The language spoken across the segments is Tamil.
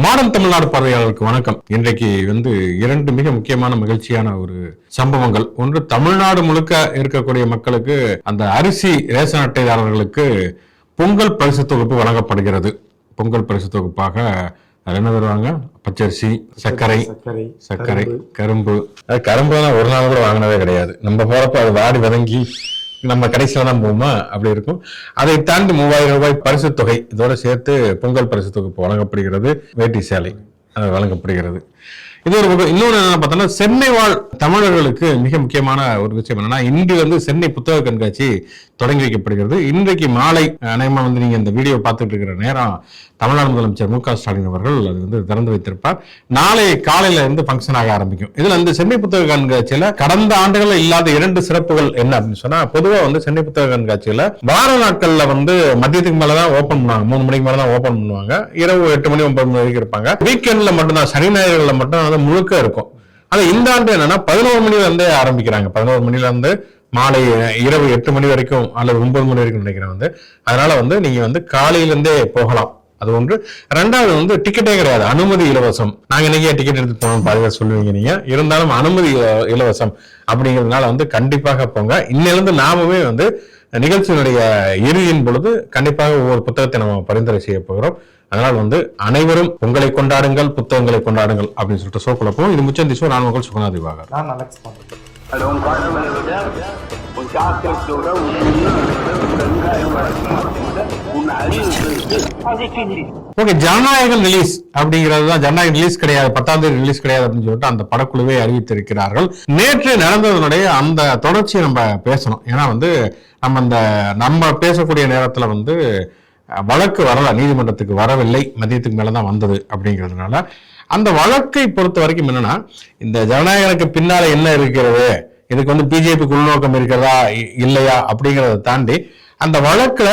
மாடர்ன் தமிழ்நாடு பார்வையாளருக்கு வணக்கம். இன்றைக்கு இரண்டு மிக முக்கியமான மகிழ்ச்சியான ஒரு சம்பவங்கள். ஒன்று, தமிழ்நாடு முழுக்க இருக்கக்கூடிய மக்களுக்கு அந்த அரிசி ரேஷன் அட்டைதாரர்களுக்கு பொங்கல் பரிசு தொகுப்பு வழங்கப்படுகிறது. பொங்கல் பரிசு தொகுப்பாக என்ன தருவாங்க? பச்சரிசி, சர்க்கரை, கரும்பு. கரும்பு ஒரு நாள் கூட வாங்கினதே கிடையாது. நம்ம போறப்ப அது வாடி வதங்கி நம்ம கடைசியில தான் போகுமா, அப்படி இருக்கும். அதை தாண்டி 3000 ரூபாய் பரிசு தொகை இதோட சேர்த்து பொங்கல் பரிசு தொகுப்பு வழங்கப்படுகிறது. வேட்டி சேலை வழங்கப்படுகிறது. இது ஒரு இன்னொன்று என்ன பார்த்தோம்னா, சென்னை வாழ் தமிழர்களுக்கு மிக முக்கியமான ஒரு விஷயம் என்னன்னா, இன்று சென்னை புத்தக கண்காட்சி தொடங்கி வைக்கப்படுகிறது. இன்றைக்கு மாலை அநேகமா நீங்க இந்த வீடியோ பார்த்துட்டு இருக்கிற நேரம் தமிழ்நாடு முதலமைச்சர் மு க ஸ்டாலின் அவர்கள் அது திறந்து வைத்திருப்பார். நாளை காலையில இருந்து ஃபங்க்ஷன் ஆக ஆரம்பிக்கும். இதுல இந்த சென்னை புத்தக கண்காட்சியில கடந்த ஆண்டுகள் இல்லாத 2 சிறப்புகள் என்ன அப்படின்னு சொன்னா, பொதுவா சென்னை புத்தக கண்காட்சியில வார நாட்கள்ல மதியத்துக்கு மேலதான் ஓபன் பண்ணுவாங்க. 3 மணிக்கு மேலதான் ஓபன் பண்ணுவாங்க. இரவு 8 மணி 9 மணி வரைக்கும் இருப்பாங்க. வீக்கெண்ட்ல மட்டும்தான், சனி ஞாயிறுல மட்டும் முழுக்க இருக்கும். ஆனா இந்த ஆண்டு என்னன்னா 11 மணில இருந்தே ஆரம்பிக்கிறாங்க. 11 மணில இருந்து மாலை இரவு 8 மணி வரைக்கும் அல்லது 9 மணி வரைக்கும் நினைக்கிறேன். அதனால நீங்க காலையில இருந்தே போகலாம். அது ஒன்று. ரெண்டாவது டிக்கெட்டே கிடையாது, அனுமதி இலவசம். நாங்க இன்னைக்கு டிக்கெட் எடுத்து போனோம் பாருங்க சொல்லுவீங்க நீங்க, இருந்தாலும் அனுமதி இலவசம் அப்படிங்கிறதுனால கண்டிப்பாக போங்க. இன்னிலிருந்து நாமவே நிகழ்ச்சியினுடைய இறுதியின் பொழுது கண்டிப்பாக ஒவ்வொரு புத்தகத்தை நம்ம பரிந்துரை செய்ய போகிறோம். அதனால் அனைவரும் பொங்கலை கொண்டாடுங்கள், புத்தகங்களை கொண்டாடுங்கள் அப்படின்னு சொல்லிட்டு சோக்குள்ள போகும். இது முச்சந்தி ஷோ. நான் உங்கள் சுகுணா திவாகர். ஓகே, ஜனநாயகம் ரிலீஸ் அப்படிங்கிறது ஜனநாயகம் ரிலீஸ் கிடையாது, 10ஆம் தேதி ரிலீஸ் கிடையாது அப்படின்னு சொல்லிட்டு அந்த படக்குழுவை அறிவித்திருக்கிறார்கள். நேற்று நடந்ததனுடைய அந்த தொடர்ச்சியை நம்ம பேசணும். ஏன்னா நம்ம பேசக்கூடிய நேரத்துல வழக்கு வரல, நீதிமன்றத்துக்கு வரவில்லை, மதியத்துக்கு மேலதான் வந்தது. அப்படிங்கிறதுனால அந்த வழக்கை பொறுத்த வரைக்கும் என்னன்னா, இந்த ஜனநாயகனுக்கு பின்னால என்ன இருக்கிறது, இதுக்கு பிஜேபிக்கு உள்நோக்கம் இருக்கிறதா இல்லையா அப்படிங்கிறத தாண்டி அந்த வழக்குல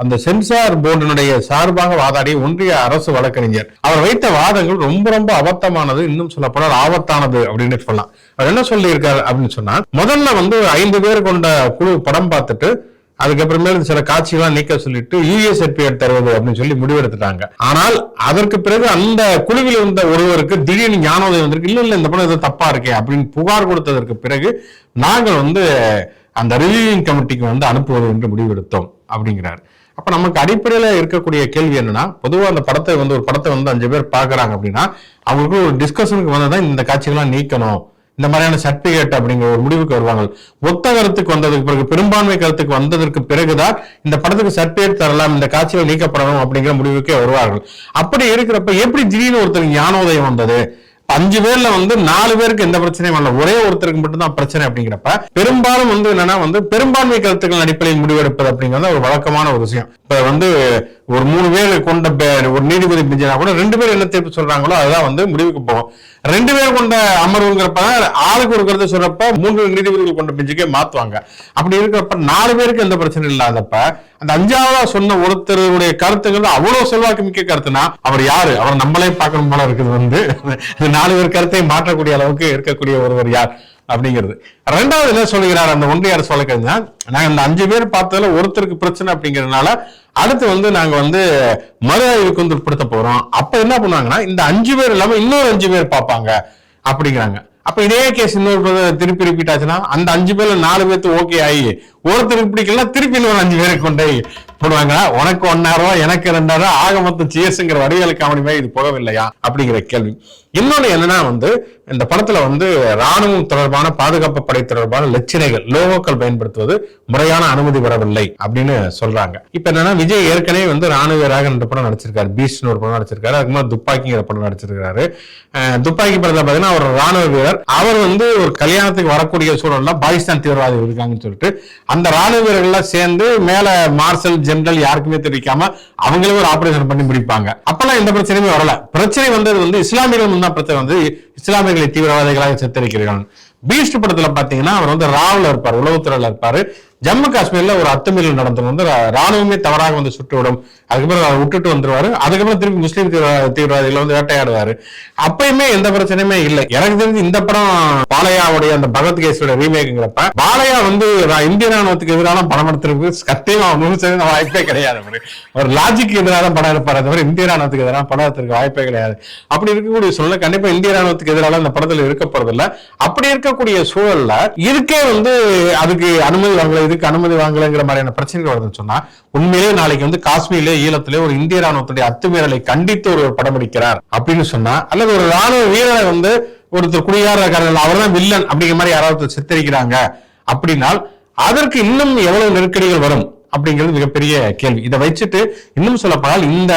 அந்த சென்சார் போர்டினுடைய சார்பாக வாதாடிய ஒன்றிய அரசு வழக்கறிஞர் அவர் வைத்த வாதங்கள் ரொம்ப ரொம்ப அபத்தமானது, இன்னும் சொல்லப்போனால் ஆபத்தானது அப்படின்னு சொல்லலாம். அவர் என்ன சொல்லி இருக்காரு அப்படின்னு சொன்னா, முதல்ல 5 பேர் கொண்ட குழு படம் பார்த்துட்டு அதுக்கப்புறமேல சில காட்சிகள்லாம் நீக்க சொல்லிட்டு யூஏ சர்டிபிகேட் தருவது அப்படின்னு சொல்லி முடிவெடுத்துட்டாங்க. ஆனால் அதற்கு பிறகு அந்த குழுவில் இருந்த ஒருவருக்கு திடீர்னு ஞானோதயம் வந்திருக்கு. இல்ல இந்த படம் ஏதோ தப்பா இருக்கே அப்படின்னு புகார் கொடுத்ததற்கு பிறகு நாங்கள் அந்த ரிவ்யூவிங் கமிட்டிக்கு அனுப்புவது என்று முடிவெடுத்தோம் அப்படிங்கிறார். அப்ப நமக்கு அடிப்படையில இருக்கக்கூடிய கேள்வி என்னன்னா, பொதுவா அந்த படத்தை ஒரு படத்தை 5 பேர் பாக்குறாங்க அப்படின்னா அவங்களுக்கு ஒரு டிஸ்கஷனுக்கு வந்ததான் இந்த காட்சிகள்லாம் நீக்கணும், இந்த மாதிரியான சர்டிபிகேட் அப்படிங்கிற ஒரு முடிவுக்கு வருவாங்க. ஒத்த கருத்துக்கு வந்ததுக்கு பிறகு, பெரும்பான்மை கருத்துக்கு வந்ததற்கு பிறகுதான் இந்த படத்துக்கு சர்டிபிகேட் தரலாம், இந்த காட்சிகள் நீக்கப்படணும் அப்படிங்கிற முடிவுக்கே வருவார்கள். அப்படி இருக்கிறப்ப எப்படி திடீர்னு ஒருத்தருக்கு ஞானோதயம் வந்தது? 5 பேர்ல 4 பேருக்கு எந்த பிரச்சனையும் வரல, ஒரே ஒருத்தருக்கு மட்டும்தான் பிரச்சனை. அப்படிங்கிறப்ப பெரும்பாலும் என்னன்னா பெரும்பான்மை கருத்துக்கள் அடிப்படையில் முடிவெடுப்பது அப்படிங்கிறது ஒரு வழக்கமான ஒரு விஷயம். இப்ப ஒரு 3 பேர் கொண்ட ஒரு நீதிபதி பெஞ்சா கூட 2 பேர் என்ன தீர்ப்பு சொல்றாங்களோ அதுதான் முடிவுக்கு போகும். 2 பேர் கொண்ட அமர்வுங்கிறப்ப ஆளுக்கு ஒரு கருத்து சொல்றப்ப 3 நீதிபதிகள் கொண்ட பெஞ்சுக்கே மாத்துவாங்க. அப்படி இருக்கிறப்ப 4 பேருக்கு எந்த பிரச்சனை இல்லாதப்ப அந்த 5ஆவதா சொன்ன ஒருத்தருடைய கருத்துங்கிறது அவ்வளவு செல்வாக்கு மிக்க கருத்துனா அவர் யாரு? அவர் நம்மளே பார்க்கணும் போல இருக்குது. 4 பேர் கருத்தை மாற்றக்கூடிய அளவுக்கு இருக்கக்கூடிய ஒருவர் யார் அப்படிங்கிறது. ரெண்டாவது என்ன சொல்லுகிறார் அந்த ஒன்றிய அரசு வழக்கறிஞர், நாங்க இந்த 5 பேர் பார்த்ததுல ஒருத்தருக்கு பிரச்சனை அப்படிங்கிறதுனால அடுத்து நாங்க மறு ஆய்வுக்கு உட்படுத்த போறோம். அப்ப என்ன பண்ணுவாங்கன்னா, இந்த 5 பேர் இல்லாம இன்னொரு 5 பேர் பார்ப்பாங்க அப்படிங்கிறாங்க. அப்ப இதே கேஸ் இன்னொரு திருப்பி ரிப்பீட் ஆச்சுன்னா அந்த 5 பேர்ல 4 பேர்த்து ஓகே ஆகி ஒருத்தருக்கு பிடிக்கல, திருப்பி இன்னொரு 5 பேருக்கு கொண்டே போடுவாங்க. உனக்கு 1000 எனக்கு 2000 ஆக மொத்தம் சேஸுங்கிற வடிவேலு காமெடி இது போகவில்லையா அப்படிங்கிற கேள்வி. இன்னொன்னு என்னன்னா இந்த படத்துல ராணுவம் தொடர்பான, பாதுகாப்பு படை தொடர்பான லட்சணைகள், லோகோக்கள் பயன்படுத்துவது முறையான அனுமதி வரவில்லை அப்படின்னு சொல்றாங்க. இப்ப என்னன்னா, விஜய் ஏற்கனவே ராணுவ வீரராக 2 படம் நடிச்சிருக்காரு. பீஸ்ட்னு ஒரு படம் நடிச்சிருக்காரு. அதுக்கு மாதிரி துப்பாக்கிங்கிற படம் நடிச்சிருக்காரு. துப்பாக்கி படத்தை பாத்தீங்கன்னா அவர் ராணுவ வீரர். அவர் ஒரு கல்யாணத்துக்கு வரக்கூடிய சூழல்ல பாகிஸ்தான் தீவிரவாதி இருக்காங்கன்னு சொல்லிட்டு அந்த ராணுவ வீரர்கள் சேர்ந்து மேல மார்ஷல் ஜெனரல் யாருக்குமே தெரிவிக்காம அவங்களே ஒரு ஆபரேஷன் பண்ணி முடிப்பாங்க. அப்பெல்லாம் எந்த பிரச்சனையுமே வரல. பிரச்சனை வந்தது இஸ்லாமியர்கள் தான் பிரச்சனை இஸ்லாமியர்களை தீவிரவாதிகளாக சித்தரிக்கிறார்கள். பீஸ்ட் படத்துல பாத்தீங்கன்னா அவர் ராவ்ல இருப்பாரு, உளவுத்துறையில இருப்பாரு. ஜம்மு காஷ்மீர்ல ஒரு அத்துமீறல் நடந்தது வந்து ராணுவமே தவறாக வந்து சுட்டுவிடும், அதுக்கப்புறம் விட்டுட்டு வந்துருவாரு, அதுக்கப்புறம் திருப்பி முஸ்லீம் தீவிரவாதிகளை வந்து வேட்டையாடுவாரு. அப்பயுமே எந்த பிரச்சனையுமே இல்லை. எனக்கு தெரிஞ்சு இந்த படம் பாலையாவுடைய அந்த பகத் கேஸோட ரீமேக்குங்கிறப்ப பாலையா வந்து இந்திய ராணுவத்துக்கு எதிரான படம் எடுத்திருக்கு சத்தியமா 100% வாய்ப்பே கிடையாது. ஒரு லாஜிக்கு எதிரான படம் எடுப்பாரு, தவிர இந்திய ராணுவத்துக்கு எதிரான படம் எடுத்திருக்க வாய்ப்பே கிடையாது. அப்படி இருக்கக்கூடிய சூழல் கண்டிப்பா இந்திய ராணுவத்துக்கு எதிரான அந்த படத்துல இருக்க போறதில்ல. அப்படி இருக்கக்கூடிய சூழல்ல இதுக்கே வந்து அதுக்கு அனுமதி வாங்கல, இதுக்கு அனுமதி வாங்கலங்கிற மாதிரியான பிரச்சனைகள் வருதுன்னு சொன்னா, உண்மையிலேயே நாளைக்கு வந்து காஷ்மீர்ல ஈழத்திலே ஒரு இந்திய ராணுவத்துடைய அத்துமீறலை கண்டித்து ஒரு படம் எடுக்கிறார் அப்படின்னு சொன்னா, அல்லது ஒரு ராணுவ வீரரை வந்து ஒருத்தர் குடியாரக்காரர்கள் அவர்தான் வில்லன் அப்படிங்கிற மாதிரி யாராவது சித்தரிக்கிறாங்க அப்படின்னால் அதற்கு இன்னும் எவ்வளவு நெருக்கடிகள் வரும் அப்படிங்கிறது மிகப்பெரிய கேள்வி. இதை வச்சுட்டு இன்னும் சொல்ல போனால் இந்த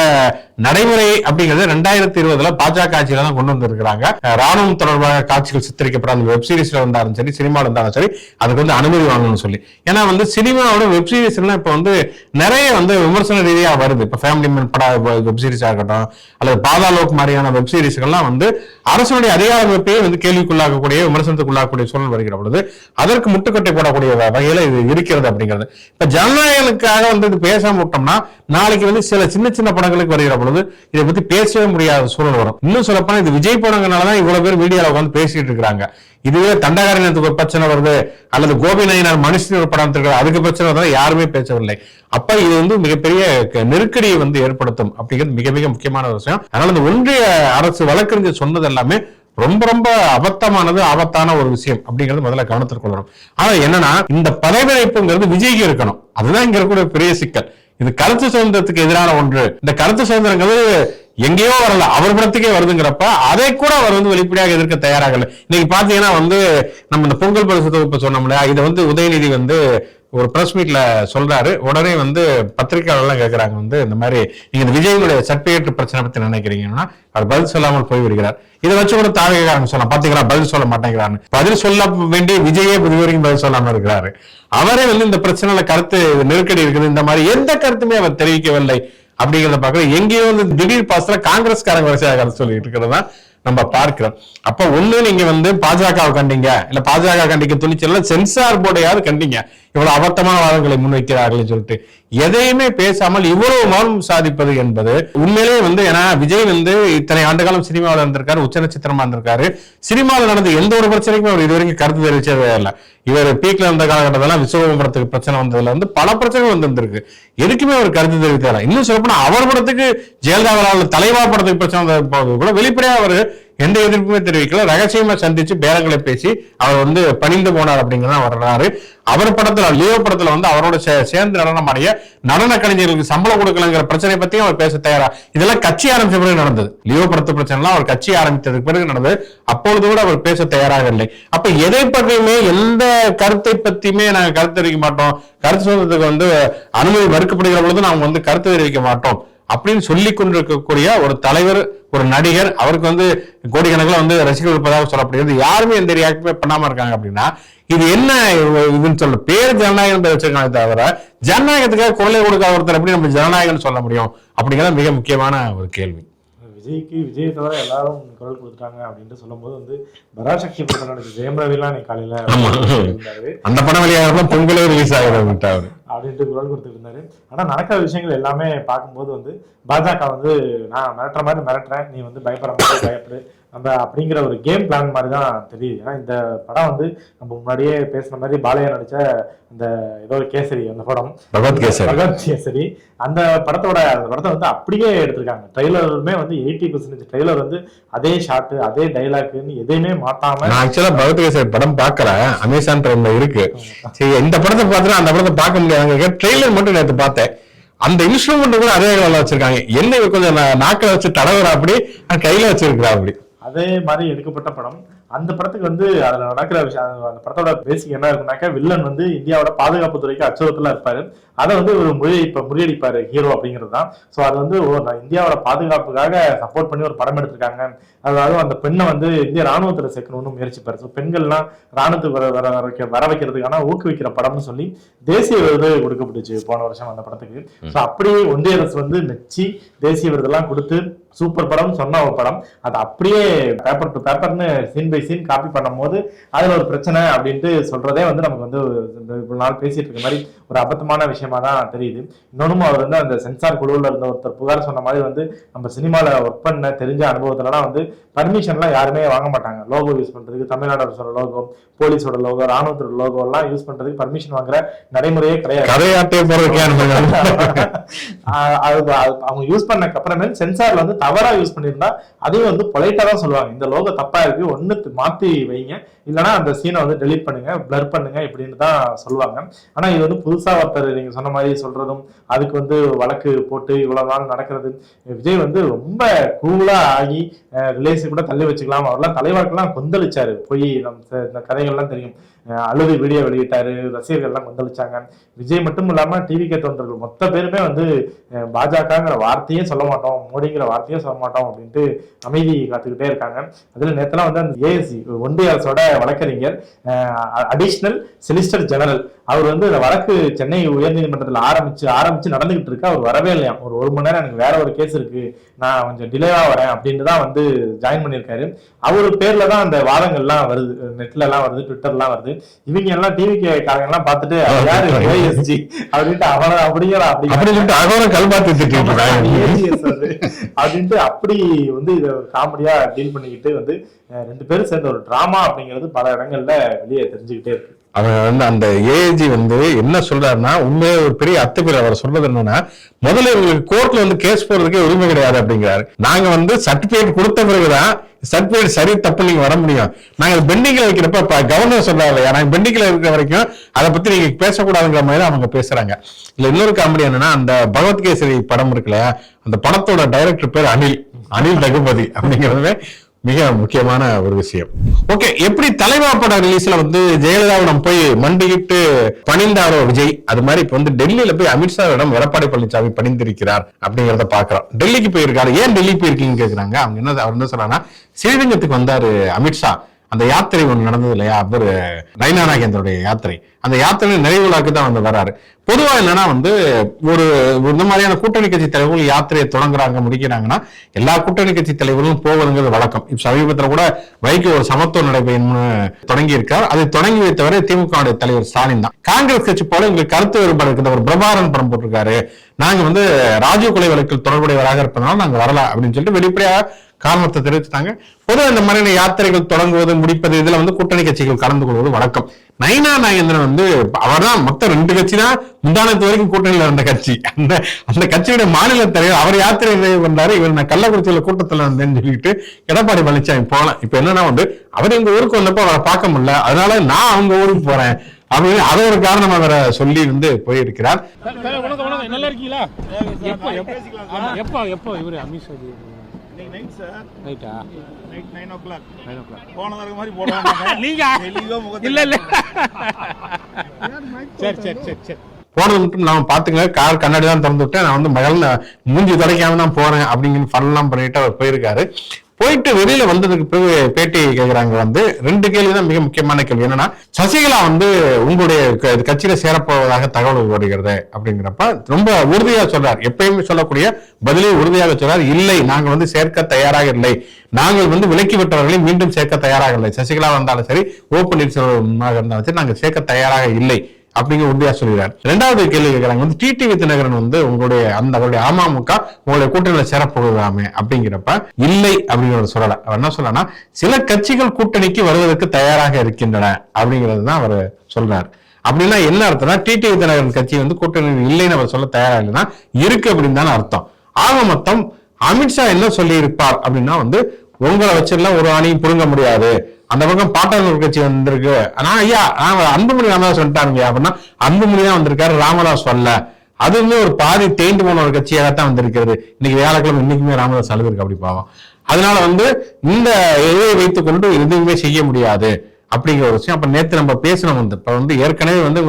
நடைமுறை அப்படிங்கிறது 2020 பாஜக ஆட்சியில தான் கொண்டு வந்திருக்கிறாங்க. ராணுவம் தொடர்பாக காட்சிகள் சித்தரிக்கப்படாத வெப் சீரிஸ்ல இருந்தாலும் சரி, சினிமாவில் இருந்தாலும் சரி, அதுக்கு வந்து அனுமதி வாங்கணும்னு சொல்லி. ஏன்னா வந்து சினிமாவோட வெப் சீரிஸ் எல்லாம் இப்ப வந்து நிறைய வந்து விமர்சன ரீதியா வருது. இப்ப ஃபேமிலி மேன் பட வெப் சீரிஸா இருக்கட்டும், அல்லது பாதாளோக் மாதிரியான வெப் சீரிஸ்கள்லாம் வந்து அரசுடைய அதிகார அமைப்பையே வந்து கேள்விக்குள்ளாக்கக்கூடிய, விமர்சனத்துக்குள்ளாக்கக்கூடிய சூழல் வருகிற பொழுது அதற்கு முட்டுக்கட்டை போடக்கூடிய வகையில இது இருக்கிறது அப்படிங்கிறது. இப்ப ஜனநாயகனுக்காக வந்து இது பேசாம விட்டோம்னா நாளைக்கு வந்து சில சின்ன சின்ன படங்களுக்கு வருகிற பொழுது இதை பத்தி பேசவே முடியாத சூழல் வரும். இன்னும் சொல்லப்போனா இது விஜய் படங்கள்னாலதான் இவ்வளவு பேர் மீடியாவில் உட்காந்து பேசிட்டு இருக்காங்க. இதுவே தண்டகாரண்யத்துக்கு ஒரு பிரச்சனை வருது, அல்லது கோபி நாயனார் மனுஷன் ஒரு படம் இருக்காரு அதுக்கு பிரச்சனை வருது, யாருமே பேசவில்லை. அப்ப இது வந்து மிகப்பெரிய நெருக்கடியை வந்து ஏற்படுத்தும் அப்படிங்கிறது மிக மிக முக்கியமான ஒரு விஷயம். அதனால இந்த ஒன்றிய அரசு வழக்கறிஞர் சொன்னது எல்லாமே ரொம்ப ரொம்ப அபத்தமானது, ஆபத்தான ஒரு விஷயம் அப்படிங்கிறது முதல்ல கவனத்தில் கொள்ளணும். ஆனா என்னன்னா இந்த பதவியேற்புங்கிறது விஜய்க்கு இருக்கணும், அதுதான் இங்க இருக்கக்கூடிய பெரிய சிக்கல். இது கருத்து சுதந்திரத்துக்கு எதிரான ஒன்று. இந்த கருத்து சுதந்திரங்கிறது எங்கேயோ வரல, அவர் படத்துக்கே வருதுங்கிறப்ப அதை கூட அவர் வந்து வெளிப்படையாக எதிர்க்க தயாராகல. இன்னைக்கு பாத்தீங்கன்னா வந்து நம்ம இந்த பொங்கல் பரிசு தொகுப்பு சொன்னோம்ல, இதை வந்து உதயநிதி வந்து ஒரு பிரஸ் மீட்ல சொல்றாரு. உடனே வந்து பத்திரிகையாளர்லாம் கேட்கறாங்க வந்து இந்த மாதிரி நீங்க இந்த விஜயனுடைய சர்டிபிகேட் பிரச்சனை பத்தி நினைக்கிறீங்கன்னா அவர் பதில் சொல்லாமல் போய் விடுகிறார். இதை வச்சு கூட தாவேக்காரங்க சொல்லலாம், பாத்தீங்களா பதில் சொல்ல மாட்டேங்கிறான்னு. பதில் சொல்ல வேண்டிய விஜயே இதுவரைக்கும் பதில் சொல்லாம இருக்கிறாரு. அவரே வந்து இந்த பிரச்சனைல கருத்து நெருக்கடி இருக்குது, இந்த மாதிரி எந்த கருத்துமே அவர் தெரிவிக்கவில்லை அப்படிங்கிறத பார்க்கிறோம். எங்கேயோ வந்து திடீர் பாசத்துல காங்கிரஸ்காரங்க வரிசையாக கருத்து சொல்லிட்டு இருக்கிறதா நம்ம பார்க்கிறோம். அப்ப ஒண்ணு நீங்க வந்து பாஜகவை கண்டிங்க, இல்ல பாஜக கண்டிக்க துணிச்சல சென்சார் போர்டையாவது கண்டிங்க, இவ்வளவு அபத்தமான வாதங்களை முன்வைக்கிறார்கள் சொல்லிட்டு எதையுமே பேசாமல் இவ்வளவு மௌனம் சாதிப்பது என்பது உண்மையிலேயே வந்து, ஏன்னா விஜய் வந்து இத்தனை ஆண்டு காலம் சினிமாவில் இருந்திருக்காரு, உச்ச நட்சத்திரமா இருந்திருக்காரு. சினிமாவில் நடந்த எந்த ஒரு பிரச்சனைக்கும் அவர் இதுவரைக்கும் கருத்து தெரிவிச்சதே இல்லை. இவர் பீக்ல இருந்த காலகட்டத்தில் விஸ்வரூபம் படத்துக்கு பிரச்சனை வந்ததுல வந்து பல பிரச்சனைகள் வந்திருக்கு, எதுக்குமே அவர் கருத்து தெரிவித்தார். இன்னும் சொல்லப்போனா அவர் படத்துக்கு ஜெயலலிதா தலைவா படத்துக்கு பிரச்சனை வந்த கூட வெளிப்படையா அவர் எந்த எதிர்ப்புமே தெரிவிக்கல, ரகசியமா சந்திச்சு பேரங்களை பேசி அவர் வந்து பணிந்து போனார் அப்படிங்கிறத வர்றாரு. அவர் படத்துல லியோ படத்துல வந்து அவரோட சேர்ந்து நடனமாடிய நடன கலைஞர்களுக்கு சம்பளம் கொடுக்கலங்கிற பிரச்சனை பத்தியும் அவர் பேச தயாரா. இதெல்லாம் கட்சி ஆரம்பிச்ச பிறகு நடந்தது. லியோ படத்து பிரச்சனை எல்லாம் அவர் கட்சி ஆரம்பித்ததுக்கு பிறகு நடந்தது. அப்பொழுது கூட அவர் பேச தயாராக இல்லை. அப்ப எதை பற்றியுமே எந்த கருத்தை பத்தியுமே நாங்க கருத்து தெரிவிக்க மாட்டோம், கருத்து சுதந்திரத்துக்கு வந்து அனுமதி மறுக்கப்படுகிற பொழுது நாங்க வந்து கருத்து தெரிவிக்க மாட்டோம் அப்படின்னு சொல்லி கொண்டிருக்கக்கூடிய ஒரு தலைவர், ஒரு நடிகர், அவருக்கு வந்து கோடிக்கணக்கில் வந்து ரசிகர்கள் இருப்பதாக சொல்லப்படுகிறது. யாருமே எந்த ரியாக்டுமே பண்ணாம இருக்காங்க அப்படின்னா இது என்ன இதுன்னு சொல்ல பேர் ஜனநாயகம் வச்சிருக்காங்க தவிர ஜனநாயகத்துக்காக குரலை கொடுக்காத ஒருத்தர் எப்படி நம்ம ஜனநாயகம் சொல்ல முடியும் அப்படிங்கிறது மிக முக்கியமான ஒரு கேள்வி. விஜய் தவிர எல்லாரும் குரல் கொடுத்துட்டாங்க அப்படின்ட்டு சொல்லும் போது வந்து பராசக்தி படம் நடிச்ச ஜெயம் ரவிலாம் இன்னைக்கு காலையில அந்த படம் வெளியாக பொங்கலே ரிலீஸ் ஆகிட்டு அப்படின்ட்டு குரல் கொடுத்துட்டு இருந்தாரு. ஆனா நடக்கிற விஷயங்கள் எல்லாமே பார்க்கும்போது வந்து பாஜக வந்து நான் மிரட்டுற மாதிரி மிரட்டுறேன், நீ வந்து பயப்படுற மாதிரி பயப்படு நம்ம அப்படிங்கிற ஒரு கேம் பிளான் மாதிரி தான் தெரியுது. ஏன்னா இந்த படம் வந்து நம்ம முன்னாடியே பேசுன மாதிரி பாலையா நடிச்ச இந்த ஏதோ ஒரு கேசரி, அந்த படம் பகத் கேசரி, அந்த படத்தை வந்து அப்படியே எடுத்திருக்காங்க. ட்ரெய்லருமே வந்து 80% ட்ரெய்லர் வந்து அதே ஷாட்டு அதே டைலாக்னு எதையுமே மாத்தாம. நான் ஆக்சுவலா பகத் கேசரி படம் பாக்கறேன், அமேசான் பிரைம்ல இருக்கு. சரி, இந்த படத்தை பார்த்துட்டு அந்த படத்தை பார்க்க முடியாது, ட்ரெய்லர் மட்டும் நேற்று பார்த்தேன். அந்த இன்ஸ்ட்ருமெண்ட் கூட அதே வச்சிருக்காங்க, என்ன கொஞ்சம் நாக்கில வச்சு தடவுற அப்படி கையில வச்சிருக்கிறா அப்படி. அதே மாதிரி எடுக்கப்பட்ட படம். அந்த படத்துக்கு வந்து அதுல நடக்கிற விஷயம், அந்த படத்தோட பேசிக் என்ன இருக்குனாக்கா, வில்லன் வந்து இந்தியாவோட பாதுகாப்பு துறைக்கு அச்சுறுத்தலா இருப்பாரு. அதை வந்து ஒரு முறியடிப்பாரு ஹீரோ அப்படிங்கிறது தான். ஸோ அது வந்து இந்தியாவோட பாதுகாப்புக்காக சப்போர்ட் பண்ணி ஒரு படம் எடுத்திருக்காங்க. அதாவது அந்த பெண்ணை வந்து இந்திய ராணுவத்துல சேர்க்கணும்னு முயற்சிப்பாரு. ஸோ பெண்கள்லாம் ராணுவத்துக்கு வர வைக்கிறதுக்கான ஊக்குவிக்கிற படம்னு சொல்லி தேசிய விருது கொடுக்கப்பட்டுச்சு போன வருஷம் அந்த படத்துக்கு. ஸோ அப்படியே ஒன்றிய அரசு வந்து மெச்சி தேசிய விருதெல்லாம் கொடுத்து சூப்பர் படம் சொன்ன ஒரு படம் அதை அப்படியே பேப்பர் டு பேப்பர்னு சீன் பை சீன் காப்பி பண்ணும் போது அதுல ஒரு பிரச்சனை அப்படின்ட்டு சொல்றதே வந்து நமக்கு வந்து இவ்வளவு நாள் பேசிட்டு இருக்க மாதிரி ஒரு அபத்தமான விஷயமா தான் தெரியுது. இன்னொன்னும் அவர் வந்து அந்த சென்சார் குழுவில் இருந்த ஒருத்தர் புகார் சொன்ன மாதிரி வந்து நம்ம சினிமால ஒர்க் பண்ண தெரிஞ்ச அனுபவத்துலலாம் வந்து பர்மிஷன்லாம் யாருமே வாங்க மாட்டாங்க. லோகோ யூஸ் பண்றதுக்கு தமிழ்நாடு அரசோட லோகோ, போலீஸோட லோகோ, ராணுவத்தோட லோகோ எல்லாம் யூஸ் பண்றதுக்கு பர்மிஷன் வாங்குற நடைமுறையே கிடையாது. அவங்க யூஸ் பண்ணக்கு அப்புறமே சென்சார்ல வந்து தவறா யூஸ் பண்ணிருந்தா அதையும் வந்து பொலைட்டா தான் சொல்லுவாங்க, இந்த லோகோ தப்பா இருக்கு, ஒண்ணு மாத்தி வைங்க, இல்லைன்னா அந்த சீனை வந்து டெலீட் பண்ணுங்க, பிளர் பண்ணுங்க இப்படின்னு தான் சொல்லுவாங்க. ஆனா இது வந்து புதுசா ஒருத்தர் நீங்க சொன்ன மாதிரி சொல்றதும் அதுக்கு வந்து வழக்கு போட்டு இவ்வளவு நாள் நடக்கிறது. விஜய் வந்து ரொம்ப கூலா ஆகி ரிலேஷன் கூட தள்ளி வச்சுக்கலாம், அவர்லாம் தலைவர்கள்லாம் கொந்தளிச்சாரு போய். இந்த கதைகள்லாம் தெரியும், அழுது வீடியோ வெளியிட்டாரு, ரசிகர்கள் எல்லாம் கொந்தளிச்சாங்க. விஜய் மட்டும் இல்லாம டிவிகே தொண்டர்கள் மொத்த பேருமே வந்து பாஜகங்கிற வார்த்தையே சொல்ல மாட்டோம், மோடிங்கிற வார்த்தையே சொல்ல மாட்டோம் அப்படின்ட்டு அமைதி காத்துக்கிட்டே இருக்காங்க. அதுல நேத்தெல்லாம் வந்து அந்த ஏஎஸ்சி ஒன்றிய அரசோட வழக்கறிஞர் அடிஷனல் சொலிசிட்டர் ஜெனரல் அவர் வந்து இந்த வழக்கு சென்னை உயர்நீதிமன்றத்தில் ஆரம்பிச்சு நடந்துகிட்டு இருக்கு, அவர் வரவே இல்லையா. ஒரு மணி நேரம் எனக்கு வேற ஒரு கேஸ் இருக்கு, நான் கொஞ்சம் டிலேவா வரேன் அப்படின்ட்டு தான் வந்து ஜாயின் பண்ணியிருக்காரு. அவரு பேர்ல தான் அந்த வாதங்கள்லாம் வருது, நெட்ல எல்லாம் வருது, ட்விட்டர்லாம் வருது. இவங்க எல்லாம் டிவிகே காரங்க எல்லாம் பார்த்துட்டு யாரு ஏஎஸ்ஜி அப்படின்ட்டு அவனை அப்படிங்கிறா அப்படின்ட்டு அப்படி வந்து இதை காமெடியா டீல் பண்ணிக்கிட்டு வந்து ரெண்டு பேரும் சேர்ந்த ஒரு டிராமா அப்படிங்கிறது பல இடங்கள்ல வெளியே தெரிஞ்சுக்கிட்டே இருக்கு. அவர் வந்து அந்த ஏஜி வந்து என்ன சொல்றாருன்னா உண்மையே ஒரு பெரிய அத்துப்பீர். அவர் சொல்றது என்னன்னா, முதல்ல இவங்களுக்கு கோர்ட்ல வந்து கேஸ் போறதுக்கே உரிமை கிடையாது அப்படிங்கிறாரு. நாங்க வந்து சர்டிபிகேட் கொடுத்த பிறகுதான் சர்டிபிகேட் சரி தப்பு நீங்க வர முடியும். நாங்க பெண்டிங்ல வைக்கிறப்ப கவர்னர் சொல்றாரு, நாங்க பெண்டிங்ல இருக்கிற வரைக்கும் அதை பத்தி நீங்க பேசக்கூடாதுங்கிற மாதிரி அவங்க பேசுறாங்க. இல்ல இன்னொரு காமெடி என்னன்னா, அந்த பகவத்கேசரி படம் இருக்குல்ல, அந்த படத்தோட டைரக்டர் பேர் அனில் ரகுபதி அப்படிங்கிறதுமே மிக முக்கியமான ஒரு விஷயம். ஓகே, எப்படி தலைவா படம் ரிலீஸ்ல வந்து ஜெயலலிதாவிடம் போய் மண்டிக்கிட்டு பணிந்தாரோ விஜய், அது மாதிரி இப்ப வந்து டெல்லியில போய் அமித்ஷாவிடம் எடப்பாடி பழனிசாமி பணிந்திருக்கிறார் அப்படிங்கறத பாக்குறோம். டெல்லிக்கு போயிருக்காரு. ஏன் டெல்லி போயிருக்கீங்கன்னு கேக்குறாங்க. அவங்க அவர் என்ன சொல்றாங்கன்னா, ஸ்ரீரங்கத்துக்கு வந்தாரு அமித்ஷா, அந்த யாத்திரை ஒண்ணு நடந்தது இல்லையா, அவரு நயனா நாகேந்திரோடைய யாத்திரை, அந்த யாத்திரை நிறைவு விழாக்கு தான் வந்து வராரு. பொதுவா என்னன்னா வந்து ஒரு இந்த மாதிரியான கூட்டணி கட்சி தலைவர்கள் யாத்திரையை தொடங்குறாங்க முடிக்கிறாங்கன்னா எல்லா கூட்டணி கட்சி தலைவர்களும் போவதுங்கிறது வழக்கம். இப்ப சமீபத்தில் கூட வைகோ ஒரு சமத்துவ நடைபயணம்னு தொடங்கி இருக்கார். அதை தொடங்கி வைத்தவரை திமுக தலைவர் ஸ்டாலின் தான். காங்கிரஸ் கட்சி போல எங்களுக்கு கருத்து வேறுபாடு இருக்கிற ஒரு பிரபாரன் படம் போட்டிருக்காரு, நாங்க வந்து ராஜீவ் கொலை வழக்கில் தொடர்புடையவராக இருப்பதனால நாங்க வரல அப்படின்னு சொல்லிட்டு வெளிப்படையாக காரணத்தை தெரிவித்தாங்க. பொதுவாக இந்த மாதிரியான யாத்திரைகள் தொடங்குவது முடிப்பது இதுல வந்து கூட்டணி கட்சிகள் கலந்து கொள்வது வழக்கம். நயனா நாகேந்திரன் வந்து அவர் தான் மொத்தம் 2 கட்சி தான் முந்தானத்து வரைக்கும் கூட்டணியில இருந்த கட்சி. அந்த கட்சியுடைய மாநில தலைவர் அவர் யாத்திரை வந்தாரு. இவர் நான் கள்ளக்குறிச்சியில கூட்டத்துல வந்தேன்னு சொல்லிட்டு எடப்பாடி பழனிசாமி போகலாம். இப்ப என்னன்னா வந்து அவர் எங்க ஊருக்கு வந்தப்போ அவரை பார்க்க முடியல, அதனால நான் அவங்க ஊருக்கு போறேன் அப்படின்னு அதை ஒரு காரணமா வேற சொல்லி வந்து போயிருக்கிறார். நல்லா இருக்கீங்களா? எப்போ இவரு அமித்ஷா நைட் சார், நைட்டா? Night 9 o'clock. 9 o'clock. போன தடவை மாதிரி போடுவாங்க நீங்க இல்ல சரி போனது மட்டும் நான் பாத்துங்க, கார் கண்ணாடி தான் திறந்து விட்டேன், நான் வந்து மகள மூஞ்சி துடைக்காம தான் போறேன் அப்படிங்கிற ஃபன்லாம் பண்ணிட்டு அவர் போயிருக்காரு. போயிட்டு வெளியில வந்ததுக்கு பிறகு பேட்டி கேட்கிறாங்க. வந்து 2 கேள்விதான் மிக முக்கியமான கேள்வி. என்னன்னா, சசிகலா வந்து உங்களுடைய கட்சியில சேரப்போவதாக தகவல் வருகிறது அப்படிங்கிறப்ப ரொம்ப உறுதியா சொல்றார். எப்பயுமே சொல்லக்கூடிய பதிலே உறுதியாக சொல்றார், இல்லை நாங்கள் வந்து சேர்க்க தயாராக இல்லை, நாங்கள் வந்து விலக்கி விட்டவர்களை மீண்டும் சேர்க்க தயாராக இல்லை, சசிகலா வந்தாலும் சரி ஓ பன்னீர்செல்வமாக இருந்தாலும் சரி நாங்கள் சேர்க்க தயாராக இல்லை அப்படிங்கிற உறுதியா சொல்கிறார். 2வது கேள்வி கேட்கிறாங்க, வந்து டிடிவி தினகரன் வந்து உங்களுடைய அவருடைய அமமுக உங்களுடைய கூட்டணியில சேரப்போகுதாமே அப்படிங்கிறப்ப இல்லை அப்படிங்கிறத சொல்லல. அவர் என்ன சொல்லனா, சில கட்சிகள் கூட்டணிக்கு வருவதற்கு தயாராக இருக்கின்றன அப்படிங்கிறது தான் அவர் சொல்றாரு. அப்படின்னா என்ன அர்த்தம்னா, டிடிவி தினகரன் கட்சி வந்து கூட்டணி இல்லைன்னு அவர் சொல்ல தயாரா இல்லைன்னா இருக்கு அப்படின்னு தானே அர்த்தம். ஆக மொத்தம் அமித்ஷா என்ன சொல்லி இருப்பார் அப்படின்னா, வந்து உங்களை வச்சிடலாம் ஒரு அணியும் புடுங்க முடியாது, அந்த பக்கம் பாட்டாளர் கட்சி வந்திருக்கு, ஆனா ஐயா அன்புமணி ராமதாஸ் வந்துட்டாருங்க அப்படின்னா அன்புமணி தான் வந்திருக்காரு, ராமதாஸ் வரல, அதுவுமே ஒரு பாதி தேய்ந்து போன ஒரு கட்சியாகத்தான் வந்திருக்கிறது. இன்னைக்கு வியாழக்கிழமை இன்னைக்குமே ராமதாஸ் அழுதுருக்கு அப்படி பாவம். அதனால வந்து இந்த இதை வைத்துக் கொண்டு எதுவுமே செய்ய முடியாது அப்படிங்கிற ஒரு விஷயம். அப்ப நேத்து நம்ம பேசணும் இப்ப ஏற்கனவே வந்து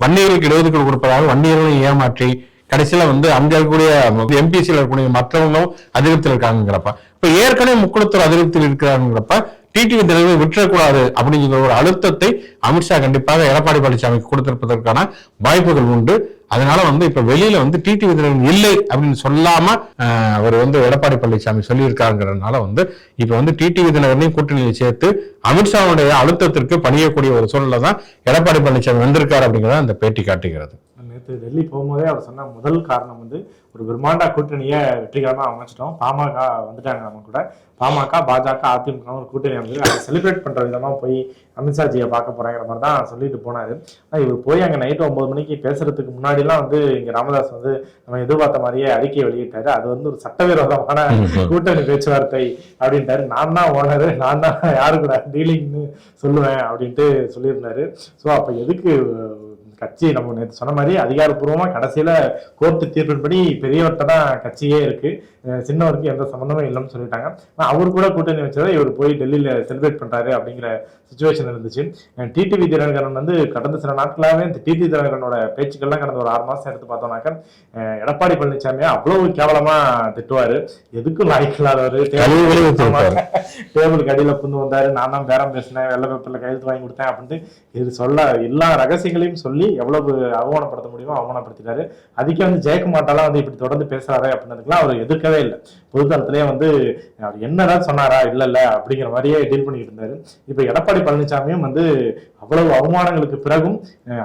வன்னியர்களுக்கு இடஒதுக்கீடு கொடுப்பதாக வன்னியர்களும் ஏமாற்றி கடைசியில அங்க இருக்கக்கூடிய எம்பிசியில் இருக்கக்கூடிய மற்றவங்களும் அதிருப்தியில் இருக்காங்கிறப்ப இப்ப ஏற்கனவே முக்குளத்தூர் அதிருப்தியில் இருக்கிறாங்கிறப்ப டிடிவி தினகரன் விட்டுறக்கூடாது அப்படிங்கிற ஒரு அழுத்தத்தை அமித்ஷா கண்டிப்பாக எடப்பாடி பழனிசாமிக்கு கொடுத்திருப்பதற்கான வாய்ப்புகள் உண்டு. அதனால இப்ப வெளியில டிடிவி தினகரன் இல்லை அப்படின்னு சொல்லாம அவர் எடப்பாடி பழனிசாமி சொல்லியிருக்காங்கிறதுனால இப்ப டிடிவி தினகரனையும் கூட்டணியை சேர்த்து அமித்ஷாவுடைய அழுத்தத்திற்கு பணியக்கூடிய ஒரு சூழ்நிலை தான் எடப்பாடி பழனிசாமி வந்திருக்காரு அப்படிங்கிறத அந்த பேட்டி காட்டுகிறது. நேற்று டெல்லி போகும்போதே அவர் சொன்ன முதல் காரணம் ஒரு பிரம்மாண்டா கூட்டணியை வெற்றிகரமா அமைச்சிட்டோம், பாமக வந்துட்டாங்க நம்ம கூட, பாமக பாஜக அதிமுக ஒரு கூட்டணி வந்து அதை செலிப்ரேட் பண்ற விதமா போய் அமித்ஷாஜியை பார்க்க போறாங்கிற மாதிரி தான் சொல்லிட்டு போனாரு. இவர் போய் அங்க நைட்டு 9 மணிக்கு பேசுறதுக்கு முன்னாடி எல்லாம் இங்க ராமதாஸ் நம்ம எதிர்பார்த்த மாதிரியே அறிக்கை வெளியிட்டாரு. அது ஒரு சட்டவிரோதமான கூட்டணி பேச்சுவார்த்தை அப்படின்ட்டாரு. நான் தான் ஓனரு, நான் தான் யாரு கூட டீலிங்னு சொல்லுவேன் அப்படின்ட்டு சொல்லியிருந்தாரு. ஸோ அப்ப எதுக்கு கட்சி நம்ம நேற்று சொன்ன மாதிரி அதிகாரப்பூர்வமா கடைசியில கோர்ட்டு தீர்ப்பின்படி பெரியவர்கிட்ட தான் கட்சியே இருக்கு, சின்னவருக்கு எந்த சம்பந்தமும் இல்லைன்னு சொல்லிட்டாங்க. அவர் கூட கூட்டணி வச்சதை இவர் போய் டெல்லியில செலிப்ரேட் பண்றாரு அப்படிங்கிற சுச்சுவேஷன் இருந்துச்சு. டிடிவி தினகரன் கடந்த சில நாட்களாவே இந்த டிடிவி தினகரனோட பேச்சுக்கள்லாம் கடந்த ஒரு 6 மாசம் எடுத்து பார்த்தோம்னாக்க எடப்பாடி பழனிசாமியா அவ்வளவு கேவலமா திட்டுவாரு. எதுக்கும் லாய்க்கில்லாதவரு, டேபிள் கடியில புந்து வந்தாரு, நான் தான் பேரம் பேசினேன், வெள்ளை பேப்பர்ல கையெழுத்து வாங்கி கொடுத்தேன் அப்படின்ட்டு இது சொல்ல எல்லா ரகசியங்களையும் சொல்லி எவ்வளவு அவமானப்படுத்த முடியுமோ அவமானப்படுத்திட்டாரு. அதுக்கே ஜெயக்குமார்ட்டாலாம் இப்படி தொடர்ந்து பேசுறாரு அப்படின்றதுக்குலாம் அவர் எதிர்க்கவே இல்லை. பொதுத்தளத்திலேயே அவர் என்னதான் சொன்னாரா இல்ல அப்படிங்கிற மாதிரியே டீல் பண்ணிட்டு இருந்தாரு. இப்ப எடப்பாடி பழனிசாமியும் அவ்வளவு அவமானங்களுக்கு பிறகும்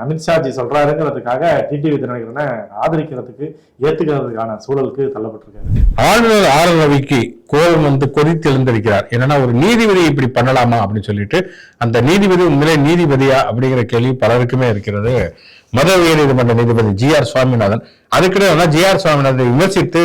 அமித்ஷாஜி சொல்றாருங்கிறதுக்காக டிடிவி தினகரனை ஆதரிக்கிறதுக்கு ஏத்துக்கிறதுக்கான சூழலுக்கு தள்ளப்பட்டிருக்காரு. ஆளுநர் ஆர் ரவிக்கு கோபம் கொதித்து எழுந்திருக்கிறார். என்னன்னா ஒரு நீதிபதி இப்படி பண்ணலாமா அப்படின்னு சொல்லிட்டு அந்த நீதிபதி உண்மையிலே நீதிபதியா அப்படிங்கிற கேள்வி பலருக்குமே இருக்கிறது. மத உயர் நீதிமன்ற நீதிபதி ஜி.ஆர். சுவாமிநாதன் அதுக்கிட்ட ஜி.ஆர். சுவாமிநாதனை விமர்சித்து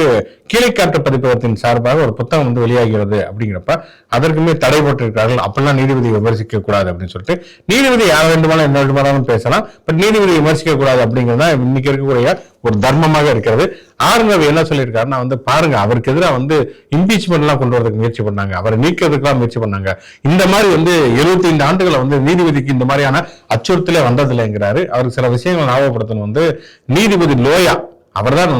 கீழைக்காட்டு பதிப்பகத்தின் சார்பாக ஒரு புத்தகம் வெளியாகிறது அப்படிங்கிறப்ப அதற்குமே தடை போட்டிருக்கிறார்கள். அப்பெல்லாம் நீதிபதி விமர்சிக்க கூடாது அப்படின்னு சொல்லிட்டு நீதிபதி யார் வேண்டுமானாலும் என்ன வேண்டுமானாலும் பேசலாம், பட் நீதிபதி விமர்சிக்க கூடாது அப்படிங்கிறது தான் இன்னைக்கு இருக்கக்கூடிய ஒரு தர்மமாக இருக்கிறது. ஆர் ரவி என்ன சொல்லியிருக்காருன்னா பாருங்க, அவருக்கு எதிராக இம்பீச்மெண்ட் எல்லாம் கொண்டு வரதுக்கு முயற்சி பண்ணாங்க, அவரை நீக்கிறதுக்கெல்லாம் முயற்சி பண்ணாங்க. இந்த மாதிரி 75 ஆண்டுகளை நீதிபதிக்கு இந்த மாதிரியான அச்சுறுத்தலே வந்ததில்லைங்கிறாரு. அவருக்கு சில விஷயங்கள் ஞாபகப்படுத்தணும். நீதிபதி லோயா அவர் தான்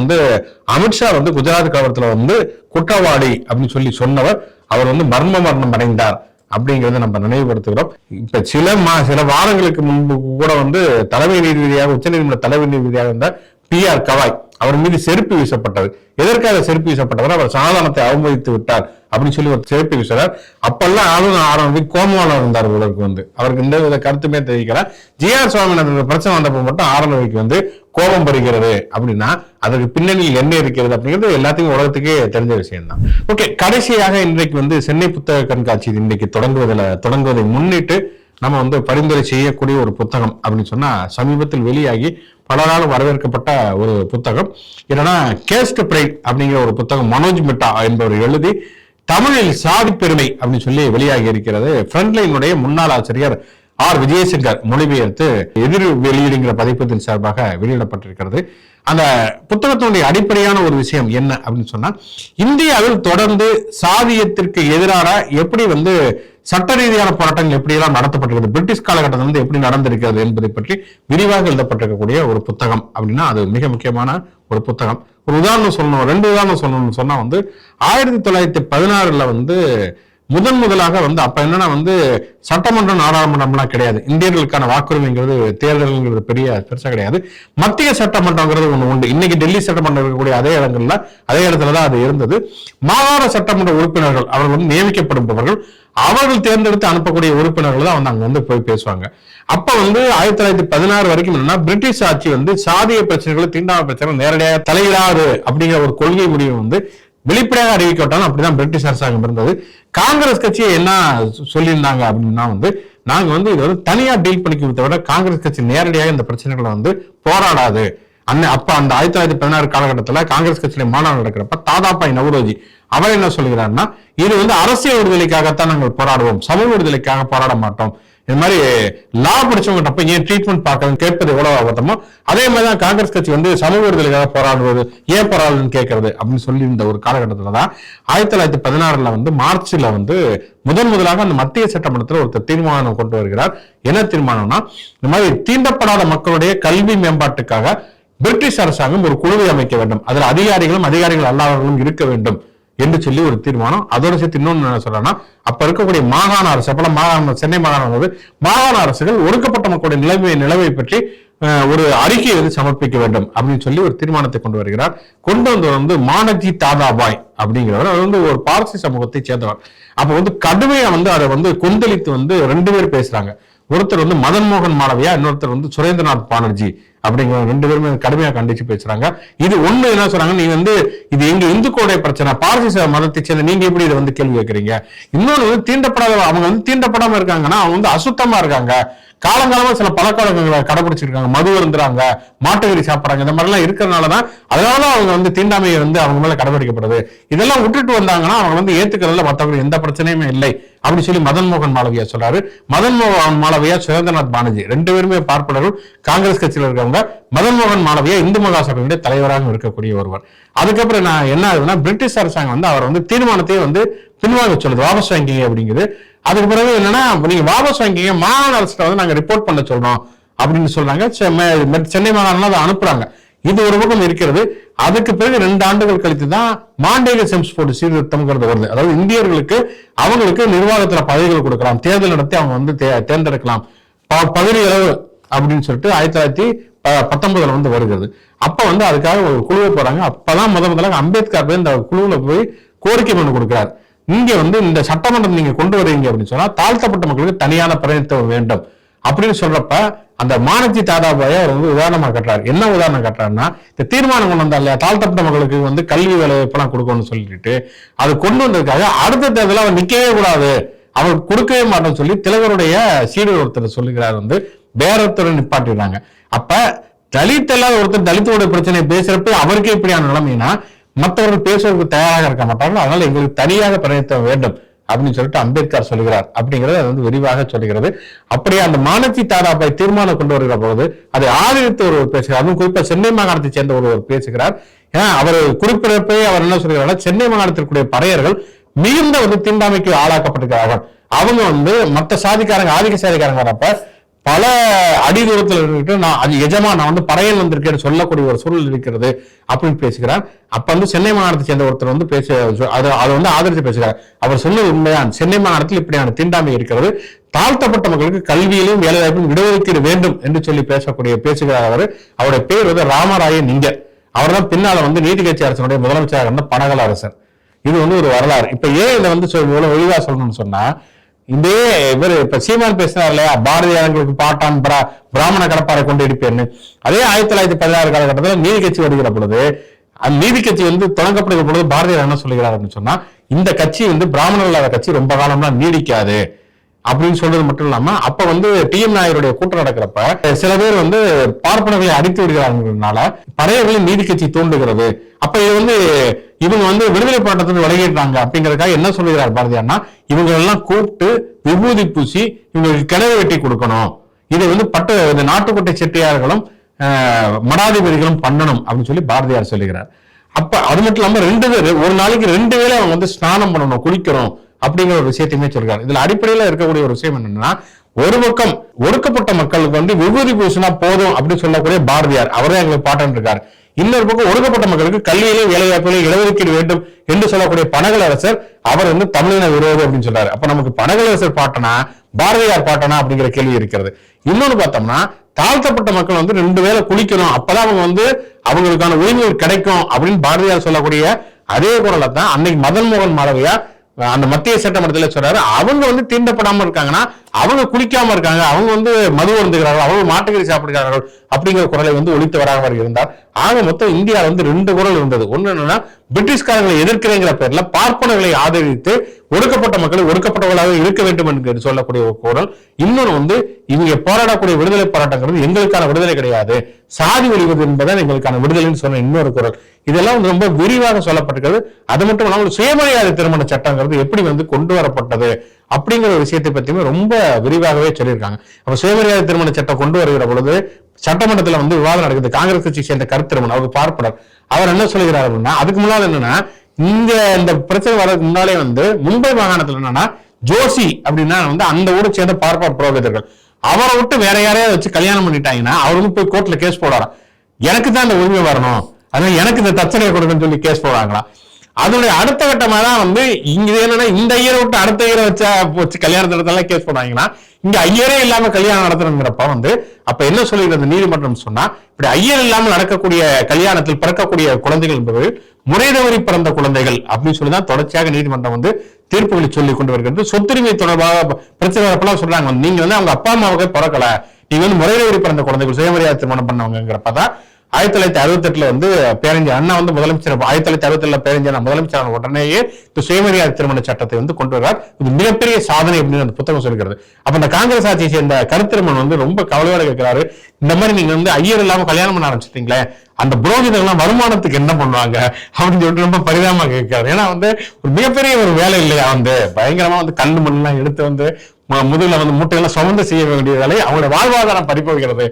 அமித்ஷா குஜராத் கலவரத்துல குற்றவாளி அப்படின்னு சொல்லி சொன்னவர். அவர் மரணம் அடைந்தார் அப்படிங்கறத நம்ம நினைவுபடுத்துகிறோம். இப்ப சில வாரங்களுக்கு முன்பு கூட தலைமை நீதிபதியாக உச்ச நீதிமன்ற தலைமை நீதிபதியாக இருந்த பி.ஆர். கவாய் அவர் மீது செருப்பு வீசப்பட்டது. எதற்காக செருப்பு வீசப்பட்டவர்? அவர் சனாதனத்தை அவமதித்து விட்டார் அப்படின்னு சொல்லி ஒரு செருப்பு வீசுறார். அப்பெல்லாம் ஆளுநர் கோமாவில் இருந்தார். அவருக்கு இந்த வித கருத்துமே தெரிவிக்கிறார். ஜி.ஆர். சுவாமிநாதன் பிரச்சனை வந்தப்போ மட்டும் ஆளுநருக்கு கோபம் வருகிறது அப்படின்னா அதற்கு பின்னணியில் என்ன இருக்கிறது அப்படிங்கிறது எல்லாத்தையும் உலகத்துக்கே தெரிஞ்ச விஷயம் தான். ஓகே, கடைசியாக இன்றைக்கு சென்னை புத்தக கண்காட்சி இன்றைக்கு தொடங்குவதை முன்னிட்டு நம்ம பரிந்துரை செய்யக்கூடிய ஒரு புத்தகம் அப்படின்னு சொன்னா சமீபத்தில் வெளியாகி பலரால் வரவேற்கப்பட்ட ஒரு புத்தகம் என்னன்னா கேஸ்ட் பிரைட் அப்படிங்கிற ஒரு புத்தகம் மனோஜ் மிட்டா என்பவர் எழுதி தமிழில் சாதி பெருமை அப்படின்னு சொல்லி வெளியாகி இருக்கிறது. ஃப்ரண்ட்லைனுடைய முன்னாள் ஆசிரியர் ஆர் விஜயசங்கர் மொழிபெயர்த்து எதிர் வெளியீடுங்கிற பதிப்பத்தின் சார்பாக வெளியிடப்பட்டிருக்கிறது. அந்த புத்தகத்தினுடைய அடிப்படையான ஒரு விஷயம் என்ன அப்படின்னு சொன்னா, இந்தியாவில் தொடர்ந்து சாதியத்திற்கு எதிரான எப்படி சட்ட ரீதியான போராட்டங்கள் எப்படியெல்லாம் நடத்தப்பட்டிருக்கிறது, பிரிட்டிஷ் காலகட்டத்தில் எப்படி நடந்திருக்கிறது என்பதை பற்றி விரிவாக எழுதப்பட்டிருக்கக்கூடிய ஒரு புத்தகம் அப்படின்னா அது மிக முக்கியமான ஒரு புத்தகம். ஒரு உதாரணம் சொல்லணும், 2 உதாரணம் சொல்லணும்னு சொன்னா 1916 முதலாக அப்ப என்னன்னா சட்டமன்றம் நாடாளுமன்றம்லாம் கிடையாது, இந்தியர்களுக்கான வாக்குரிமைங்கிறது தேர்தல்ங்கிறது பெருசா கிடையாது. மத்திய சட்டமன்றம்ங்கிறது ஒண்ணு உண்டு. இன்னைக்கு டெல்லி சட்டமன்றம் இருக்கக்கூடிய அதே இடத்துலதான் அது இருந்தது. மாகாண சட்டமன்ற உறுப்பினர்கள் அவர்கள் நியமிக்கப்படுபவர்கள், அவர்கள் தேர்ந்தெடுத்து அனுப்பக்கூடிய உறுப்பினர்கள் தான் அங்க போய் பேசுவாங்க. அப்ப 1916 வரைக்கும் என்னன்னா பிரிட்டிஷ் ஆட்சி சாதிய பிரச்சனைகளை தீண்டாமை பிரச்சனை நேரடியாக தலையிடாது அப்படிங்கிற ஒரு கொள்கை முடிவு வெளிப்படையாக அறிவிக்கப்பட்டாலும் அப்படிதான் பிரிட்டிஷ் அரசாங்கம் இருந்தது. காங்கிரஸ் கட்சியை என்ன சொல்லியிருந்தாங்க அப்படின்னா நாங்க இதை தனியா டீல் பண்ணிக்கிறத விட காங்கிரஸ் கட்சி நேரடியாக இந்த பிரச்சனைகளை போராடாது. அப்ப அந்த 1916 காலகட்டத்துல காங்கிரஸ் கட்சியில மாநாடு நடக்கிறப்ப தாதாபாய் நவ்ரோஜி அவர் என்ன சொல்கிறாருன்னா, இது அரசியல் விடுதலைக்காகத்தான் நாங்கள் போராடுவோம், சமூக விடுதலைக்காக போராட மாட்டோம். இந்த மாதிரி லா படிச்சவங்க போய் ஏன் ட்ரீட்மெண்ட் பார்க்கறது கேட்பது எவ்வளவு அபத்தமோ அதே மாதிரிதான் காங்கிரஸ் கட்சி வந்து சமூக விடுதலைக்காக போராடுவது ஏன் போராடுன்னு கேட்கறது அப்படின்னு சொல்லி இந்த ஒரு காலகட்டத்துல தான் 1916 வந்து மார்ச்ல வந்து முதலாக அந்த மத்திய சட்டமன்றத்தில் ஒருத்தர் தீர்மானம் கொண்டு வருகிறார். என்ன தீர்மானம்னா, இந்த மாதிரி தீண்டப்படாத மக்களுடைய கல்வி மேம்பாட்டுக்காக பிரிட்டிஷ் அரசாங்கம் ஒரு குழுவை அமைக்க வேண்டும், அதில் அதிகாரிகள் அல்லாதவர்களும் இருக்க வேண்டும் என்று சொல்லி ஒரு தீர்மானம். அதோட சேர்த்து இன்னொன்னு என்ன சொல்றேன்னா, அப்ப இருக்கக்கூடிய மாகாண அரசு, அப்பெல்லாம் மாகாண சென்னை மாகாணம் வந்து மாகாண அரசுகள் ஒடுக்கப்பட்ட மக்களுடைய நிலைமை பற்றி ஒரு அறிக்கையை வந்து சமர்ப்பிக்க வேண்டும் அப்படின்னு சொல்லி ஒரு தீர்மானத்தை கொண்டு வருகிறார். கொண்டு வந்தவர் வந்து மானஜி தாதாபாய் அப்படிங்கிறவர். அவர் வந்து ஒரு பார்சி சமூகத்தை சேர்ந்தவர். அப்ப வந்து கடுமையா வந்து அதை வந்து கொந்தளித்து வந்து 2 பேர் பேசுறாங்க. ஒருத்தர் வந்து மதன் மோகன் மாளவியா, இன்னொருத்தர் வந்து சுரேந்திரநாத் பானர்ஜி அப்படிங்கிற 2 பேருமே கடுமையா கண்டிச்சு பேசுறாங்க. இது ஒண்ணு என்ன சொல்றாங்க, நீ வந்து இது எங்க இந்துக்களுடைய பிரச்சனை, பார்சி மதத்தை சேர்ந்த நீங்க எப்படி இதை வந்து கேள்வி கேட்கறீங்க. இன்னொன்னு வந்து தீண்டப்படாத, அவங்க வந்து தீண்டப்படாம இருக்காங்கன்னா அவங்க வந்து அசுத்தமா இருக்காங்க, காலங்காலமா சில பழக்க வழக்கங்களை கடைபிடிச்சிருக்காங்க, மது வருந்துறாங்க, மாட்டுக்கறி சாப்பிட்றாங்க, இந்த மாதிரிலாம் இருக்கிறதுனாலதான் அதனாலதான் அவங்க வந்து தீண்டாமையை வந்து அவங்க மேல கடைபிடிக்கப்படுது. இதெல்லாம் விட்டுட்டு வந்தாங்கன்னா அவங்க வந்து ஏத்துக்கிறதுல மற்றவங்களுக்கு எந்த பிரச்சனையுமே இல்லை அப்படின்னு சொல்லி மதன் மோகன் மாளவியா சொல்றாரு. மதன் மோகன் மாளவியா, சுரேந்திரநாத் பானர்ஜி 2 பேருமே பார்ப்பனர்கள், காங்கிரஸ் கட்சியில் இருக்கவங்க. மதன் மோகன் மாளவியா இந்து மகாசபையுடைய தலைவராக இருக்கக்கூடிய ஒருவர். அதுக்கப்புறம் என்ன ஆகுதுன்னா, பிரிட்டிஷ் அரசாங்கம் வந்து அவர் வந்து தீர்மானத்தையே வந்து பின்வாங்க சொல்லுது, வாபஸ் வாங்கிங்க அப்படிங்குது. அதுக்கு பிறகு என்னன்னா, நீங்க வாபஸ் வாங்கிங்க, மாகாண அரசுல வந்து நாங்க ரிப்போர்ட் பண்ண சொல்றோம் அப்படின்னு சொல்றாங்க. சென்னை மாகாணம் அதை அனுப்புறாங்க. இது ஒரு பக்கம் இருக்கிறது. அதுக்கு பிறகு 2 ஆண்டுகள் கழித்து தான் மாண்டேக செம்ஸ்போர்ட் சீர்திருத்தம்ங்கிறது வருது. அதாவது இந்தியர்களுக்கு அவங்களுக்கு நிர்வாகத்துல பதவிகள் கொடுக்கலாம், தேர்தல் நடத்தி அவங்க வந்து தேர்ந்தெடுக்கலாம், பகுதி அளவு அப்படின்னு சொல்லிட்டு 1919 வந்து வருகிறது. அப்ப வந்து அதுக்காக ஒரு குழுவை போறாங்க. அப்பதான் முதலாக அம்பேத்கர் போய் இந்த குழுவுல போய் கோரிக்கை மனு கொடுக்கிறார். இங்க வந்து இந்த சட்டமன்றம் நீங்க கொண்டு வரீங்க அப்படின்னு சொன்னா தாழ்த்தப்பட்ட மக்களுக்கு தனியான பிரதிநிதித்துவம் வேண்டும் அப்படின்னு சொல்றப்ப அந்த மானஜி தாதாபாயை அவர் வந்து உதாரணமா கட்டுறாரு. என்ன உதாரணம் கட்டுறாருன்னா, இந்த தீர்மானம் கொண்டு வந்தா இல்லையா, தாழ்த்தப்பட்ட மக்களுக்கு வந்து கல்வி வேலைவாய்ப்பெல்லாம் கொடுக்கணும்னு சொல்லிட்டு அது கொண்டு வந்ததுக்காக அடுத்த தேர்தலில் அவர் நிக்கவே கூடாது, அவர் கொடுக்கவே மாட்டோம்னு சொல்லி திலகருடைய சீடர் ஒருத்தர் சொல்லுகிறார், வந்து பேரத்துடன் நிப்பாட்டிடுறாங்க. அப்ப தலித் இல்லாத ஒருத்தர் தலித்தோட பிரச்சனை பேசுறப்ப அவருக்கே இப்படியான நிலைமைனா மற்றவர்கள் பேசுவதற்கு தயாராக இருக்க மாட்டார்கள். அதனால எங்களுக்கு தனியாக பிரதிநிதித்துவம் வேண்டும் அப்படின்னு சொல்லிட்டு அம்பேத்கர் சொல்கிறார் அப்படிங்கிறது அது வந்து விரிவாக சொல்கிறது. அப்படியே அந்த மானஜி தாதாபாய் தீர்மானம் கொண்டு வருகிற பொழுது அதை ஆதரித்து ஒருவர் பேசுகிறார். அதுவும் குறிப்பா சென்னை மாகாணத்தை சேர்ந்த ஒருவர் பேசுகிறார். ஏன்னா அவர் குறிப்பிடப்பே அவர் என்ன சொல்கிறார், சென்னை மாகாணத்திற்குரிய பறையர்கள் மிகுந்த வந்து தீண்டாமைக்கு ஆளாக்கப்பட்டிருக்கிறார்கள். அவங்க வந்து மற்ற சாதிக்காரங்க, ஆதிக்க சாதிக்காரங்க வரப்ப பல அடி தூரத்தில் இருந்துட்டு நான் வந்து பறையல் வந்திருக்கேன்னு சொல்லக்கூடிய ஒரு சூழல் இருக்கிறது அப்படின்னு பேசுகிறார். அப்ப வந்து சென்னை மாகாணத்தை சேர்ந்த ஒருத்தர் வந்து அதை வந்து ஆதரித்து பேசுகிறார். அவர் சொன்னது உண்மையா, சென்னை மாகாணத்தில் இப்படியான தீண்டாமை இருக்கிறது, தாழ்த்தப்பட்ட மக்களுக்கு கல்வியிலும் வேலைவாய்ப்பும் இடஒதுக்கீடு வேண்டும் என்று சொல்லி பேசுகிறார். அவருடைய பேர் வந்து ராமராய நிங்கர். அவர் தான் பின்னால வந்து நீதி கட்சி அரசனுடைய முதலமைச்சராக இருந்த பனகல அரசர். இது வந்து ஒரு வரலாறு. இப்ப ஏன் இதை வந்து இவ்வளவு ஒளிவா சொல்லணும்னு சொன்னா, இதே இவர் இப்ப சீமான் பேசினார் இல்லையா, பாரதியார்களுக்கு பாட்டான் பிராமண கடப்பாறை கொண்டு எடுப்பேன்னு. அதே 1916 காலகட்டத்தில் நீதி கட்சி வருகிற பொழுது, அந்த நீதி கட்சி வந்து தொடங்கப்படுகிற பொழுது பாரதியார் என்ன சொல்லுகிறார் அப்படின்னு சொன்னா, இந்த கட்சி வந்து பிராமணர் இல்லாத கட்சி ரொம்ப காலம்லாம் நீடிக்காது அப்படின்னு சொல்றது மட்டும் இல்லாம, அப்ப வந்து டி.எம். நாயருடைய கூட்டம் நடக்கிறப்ப சில பேர் வந்து பார்ப்பனர்களை அடித்து விடுகிறாங்கிறதுனால பறையர்களின் நீதி கட்சி தோன்றுகிறது. அப்ப இது வந்து இவங்க வந்து விடுதலை போராட்டத்துக்கு விலகிட்டாங்க அப்படிங்கறதுக்காக என்ன சொல்லுகிறார் பாரதியார்னா, இவங்க எல்லாம் கூப்பிட்டு விபூதி பூசி இவங்களுக்கு கிணறு வெட்டி கொடுக்கணும், இதை வந்து இந்த நாட்டுக்கோட்டை செட்டியார்களும் மடாதிபதிகளும் பண்ணணும் அப்படின்னு சொல்லி பாரதியார் சொல்லுகிறார். அப்ப அது மட்டும் இல்லாம 2 பேர் ஒரு நாளைக்கு 2 வேளை அவங்க வந்து ஸ்நானம் பண்ணணும், குளிக்கணும் அப்படிங்கிற ஒரு விஷயத்தையுமே சொல்றாரு. இதுல அடிப்படையில இருக்கக்கூடிய ஒரு விஷயம் என்னன்னா, ஒரு பக்கம் ஒடுக்கப்பட்ட மக்களுக்கு வந்து விபூதி பூசினா போதும் அப்படின்னு சொல்லக்கூடிய பாரதியார், அவரே எங்களுக்கு பாட்டன் இருக்காரு. இன்னொரு பக்கம் ஒடுக்கப்பட்ட மக்களுக்கு கல்வியிலும் வேலைவாய்ப்பிலும் இடஒதுக்கீடு வேண்டும் என்று சொல்லக்கூடிய பனகல் அரசர், அவர் வந்து தமிழின விரோதி அப்படின்னு சொல்றாரு. அப்ப நமக்கு பனகல் அரசர் பாட்டனா பாரதியார் பாட்டனா அப்படிங்கிற கேள்வி இருக்கிறது. இன்னொன்னு பார்த்தோம்னா, தாழ்த்தப்பட்ட மக்கள் வந்து 2 வேளை குளிக்கணும், அப்பதான் அவங்க வந்து அவங்களுக்கான உரிமைகள் கிடைக்கும் அப்படின்னு பாரதியார் சொல்லக்கூடிய அதே குரலை தான் அன்னைக்கு மதன் மோகன் மாளவியா அந்த மத்திய சட்டமன்றத்தில் சொல்றாரு. அவங்க வந்து தீண்டப்படாம இருக்காங்கன்னா அவங்க குளிக்காம இருக்காங்க, அவங்க வந்து மது வருந்துகிறார்கள், அவங்க மாட்டுக்கறி சாப்பிடுகிறார்கள் அப்படிங்கிற குரலை வந்து ஒழித்து வராமல் இருந்தார். ஆக மொத்தம் இந்தியாவில் வந்து 2 குரல் இருந்தது. ஒண்ணு என்னன்னா, பிரிட்டிஷ்காரங்களை எதிர்க்கிறேங்கிற பேர்ல பார்ப்பனர்களை ஆதரித்து ஒடுக்கப்பட்ட மக்கள் ஒடுக்கப்பட்டவர்களாக இருக்க வேண்டும் என்று சொல்லக்கூடிய ஒரு குரல். இன்னொன்று வந்து இவங்க போராடக்கூடிய விடுதலை போராட்டங்கிறது எங்களுக்கான விடுதலை கிடையாது, சாதி ஒழிவது என்பதான் எங்களுக்கான விடுதலைன்னு சொன்ன இன்னொரு குரல். இதெல்லாம் வந்து ரொம்ப விரிவாக சொல்லப்பட்டிருக்கிறது. அது மட்டும் இல்லாமல் சுயமரியாதை திருமண சட்டங்கிறது எப்படி வந்து கொண்டு வரப்பட்டது அப்படிங்கிற ஒரு விஷயத்தை பத்தியுமே ரொம்ப விரிவாகவே சொல்லியிருக்காங்க. அப்ப சுயமரியாதை திருமண சட்டம் கொண்டு வருகிற பொழுது சட்டமன்றத்துல வந்து விவாதம் நடக்குது. காங்கிரஸ் கட்சி சேர்ந்த கருத்திருமன் அவருக்கு பார்ப்பனர் அவர் என்ன சொல்லுகிறார் அப்படின்னா, அதுக்கு முன்னாடி என்னன்னா இந்த பிரச்சனை வர்றதுக்கு முன்னாலே வந்து மும்பை மாகாணத்துல என்னன்னா ஜோஷி அப்படின்னா வந்து அந்த ஊரை சேர்ந்த பார்ப்பனர் புரோகிதர்கள் அவரை விட்டு வேற யாரையாவது வச்சு கல்யாணம் பண்ணிட்டாங்கன்னா அவர் வந்து போய் கோர்ட்ல கேஸ் போடாராம். எனக்கு தான் இந்த உரிமை வரணும், அதனால எனக்கு இந்த தச்சனையை கொடுக்கணும்னு சொல்லி கேஸ் போடுறாங்களா. அதனுடைய அடுத்த கட்டமா தான் வந்து இங்க என்னன்னா இந்த ஐயரை விட்டு அடுத்த ஐயரை வச்சு கல்யாணம் நடத்தலாம் கேஸ் போடுறாங்கன்னா இங்க ஐயரே இல்லாம கல்யாணம் நடத்தணுங்கிறப்ப வந்து அப்ப என்ன சொல்லிடுறது நீதிமன்றம் சொன்னா, இப்படி ஐயர் இல்லாமல் நடக்கக்கூடிய கல்யாணத்தில் பிறக்கக்கூடிய குழந்தைகள் என்பது முறை தவறி பிறந்த குழந்தைகள் அப்படின்னு சொல்லிதான் தொடர்ச்சியாக நீதிமன்றம் வந்து தீர்ப்புகளை சொல்லி கொண்டு வருகிறது. சொத்துரிமை தொடர்பாக பிரச்சனை வரப்பெல்லாம் சொல்றாங்க, நீங்க வந்து அவங்க அப்பா அம்மாவுக்கு பிறக்கல, நீங்க வந்து முறை தவறி பிறந்த குழந்தைகள் சுயமரியாதை திருமணம் பண்ணவங்கிறப்பதான் 1968 வந்து பேரறிஞர் அண்ணா வந்து முதலமைச்சர் 1967 பேரறிஞர் முதலமைச்சரான உடனேயே இந்த சுயமரியாதை திருமண சட்டத்தை வந்து கொண்டு வருவார். இது மிகப்பெரிய சாதனை அப்படின்னு அந்த புத்தகம் சொல்கிறது. அப்ப இந்த காங்கிரஸ் ஆட்சியை சேர்ந்த கருத்திருமன் வந்து ரொம்ப கவலையோட கேட்கிறாரு, இந்த மாதிரி நீங்க வந்து ஐயர் இல்லாம கல்யாணம் பண்ண ஆரம்பிச்சிட்டீங்களே, அந்த புரோகிதர்கள்லாம் வருமானத்துக்கு என்ன பண்ணுவாங்க அப்படின்னு சொல்லிட்டு ரொம்ப பரிதாபமா கேட்கிறாரு. ஏன்னா வந்து ஒரு மிகப்பெரிய ஒரு வேலை இல்லையா, வந்து பயங்கரமா வந்து கல் மண்ணெல்லாம் எடுத்து வந்து முதுகுல வந்து மூட்டையெல்லாம் சுமந்து செய்ய வேண்டிய வேலை அவங்களோட வாழ்வாதாரம் பறிப்போகிறது.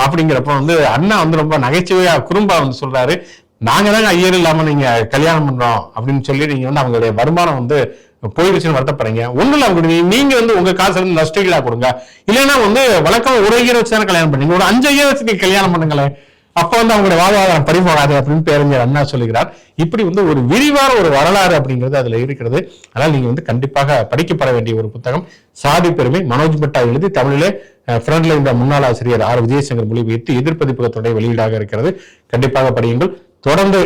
அப்படிங்கிறப்ப வந்து அண்ணா வந்து ரொம்ப நகைச்சுவையா குறும்பா வந்து சொல்றாரு, நாங்க தாங்க ஐயர் இல்லாம நீங்க கல்யாணம் பண்றோம் அப்படின்னு சொல்லி நீங்க வந்து அவங்களுடைய வருமானம் வந்து போயிடுச்சுன்னு வருத்தப்படுறீங்க. ஒண்ணு இல்ல, அவங்க நீங்க வந்து உங்க காசு இருந்து நஷ்டீடா கொடுங்க, இல்லைன்னா வந்து வழக்கம் ஒரு ஐயர் வச்சு தானே கல்யாணம் பண்ணீங்க, ஒரு 5 ஐயர் வச்சு நீங்க கல்யாணம் பண்ணுங்களேன், அப்ப வந்து அவங்களுடைய வாழ்வாதாரம் பறிபோகாது அப்படின்னு பேரறிஞர் அண்ணா சொல்லுகிறார். இப்படி வந்து ஒரு விரிவான ஒரு வரலாறு அப்படிங்கிறது அதுல இருக்கிறது. அதனால நீங்க வந்து கண்டிப்பாக படிக்கப்பட வேண்டிய ஒரு புத்தகம். சாதி பெருமை மனோஜ் மெட்டா எழுதி தமிழிலே ஃப்ரண்ட்ல இந்த முன்னாள் ஆசிரியர் ஆர் விஜயசங்கர் மொழிபெயர்த்து எதிர்ப்பதிப்பகத்துடைய வெளியீடாக இருக்கிறது. கண்டிப்பாக படியுங்கள். தொடர்ந்து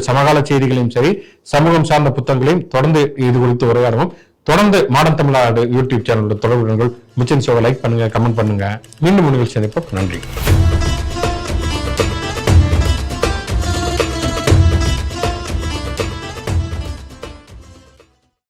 சமகால செய்திகளையும் சரி சமூகம் சார்ந்த புத்தகங்களையும் தொடர்ந்து இது குறித்து உரையாடுவோம். தொடர்ந்து மாடர்ன் தமிழ்நாடு யூடியூப் சேனலோட தொடர்புகள் மிச்சன் ஷோவை லைக் பண்ணுங்க, கமெண்ட் பண்ணுங்க. மீண்டும் நிகழ்ச்சி சந்திப்போம். நன்றி.